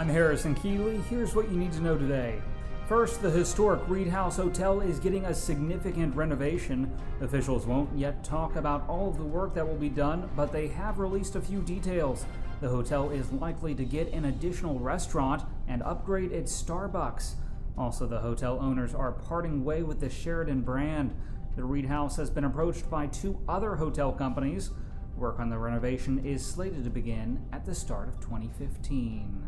I'm Harrison Keeley. Here's what you need to know today. First, the historic Reed House Hotel is getting a significant renovation. Officials won't yet talk about all of the work that will be done, but they have released a few details. The hotel is likely to get an additional restaurant and upgrade its Starbucks. Also, the hotel owners are parting way with the Sheraton brand. The Reed House has been approached by 2 other hotel companies. Work on the renovation is slated to begin at the start of 2015.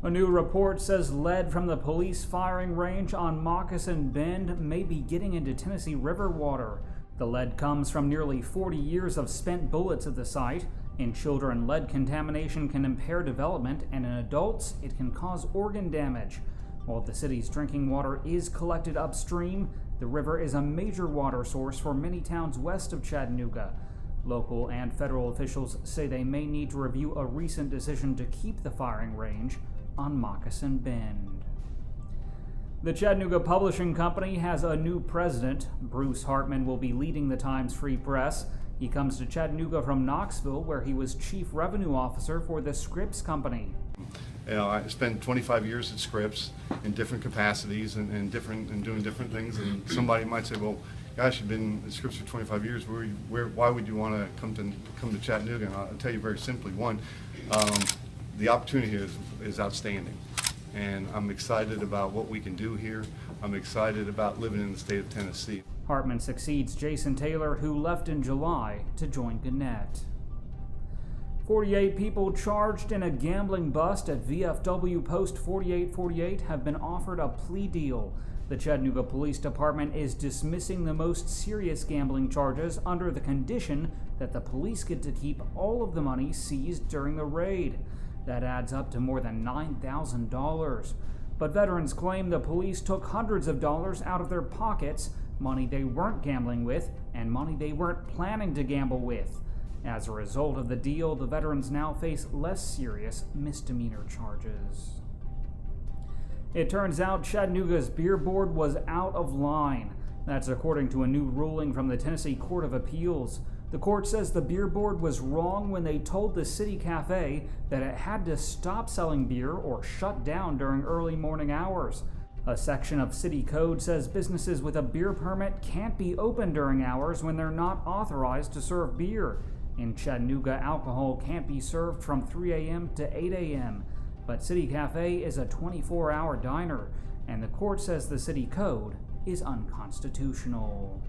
A new report says lead from the police firing range on Moccasin Bend may be getting into Tennessee River water. The lead comes from nearly 40 years of spent bullets at the site. In children, lead contamination can impair development, and in adults, it can cause organ damage. While the city's drinking water is collected upstream, the river is a major water source for many towns west of Chattanooga. Local and federal officials say they may need to review a recent decision to keep the firing range on Moccasin Bend. The Chattanooga Publishing Company has a new president. Bruce Hartman will be leading the Times Free Press. He comes to Chattanooga from Knoxville, where he was Chief Revenue Officer for the Scripps Company. I spent 25 years at Scripps in different capacities and doing different things. And somebody might say, "Well, gosh, you've been at Scripps for 25 years. Why would you want to come to Chattanooga?" And I'll tell you very simply. One, the opportunity here is outstanding, and I'm excited about what we can do here. I'm excited about living in the state of Tennessee. Hartman succeeds Jason Taylor, who left in July to join Gannett. 48 people charged in a gambling bust at VFW Post 4848 have been offered a plea deal. The Chattanooga Police Department is dismissing the most serious gambling charges under the condition that the police get to keep all of the money seized during the raid. That adds up to more than $9,000. But veterans claim the police took hundreds of dollars out of their pockets, money they weren't gambling with, and money they weren't planning to gamble with. As a result of the deal, the veterans now face less serious misdemeanor charges. It turns out Chattanooga's beer board was out of line. That's according to a new ruling from the Tennessee Court of Appeals. The court says the beer board was wrong when they told the City Cafe that it had to stop selling beer or shut down during early morning hours. A section of city code says businesses with a beer permit can't be open during hours when they're not authorized to serve beer. In Chattanooga, alcohol can't be served from 3 a.m. to 8 a.m., but City Cafe is a 24-hour diner, and the court says the city code is unconstitutional.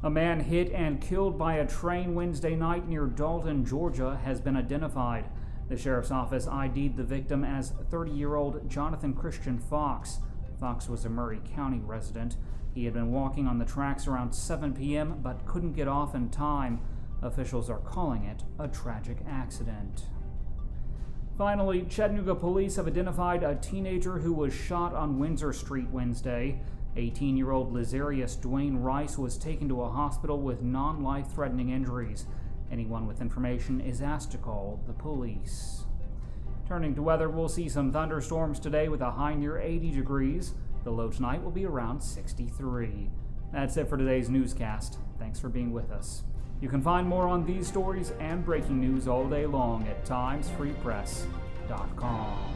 A man hit and killed by a train Wednesday night near Dalton, Georgia, has been identified. The sheriff's office ID'd the victim as 30-year-old Jonathan Christian Fox. Fox was a Murray County resident. He had been walking on the tracks around 7 p.m. but couldn't get off in time. Officials are calling it a tragic accident. Finally, Chattanooga police have identified a teenager who was shot on Windsor Street Wednesday. 18-year-old Lazarius Dwayne Rice was taken to a hospital with non-life-threatening injuries. Anyone with information is asked to call the police. Turning to weather, we'll see some thunderstorms today with a high near 80 degrees. The low tonight will be around 63. That's it for today's newscast. Thanks for being with us. You can find more on these stories and breaking news all day long at timesfreepress.com.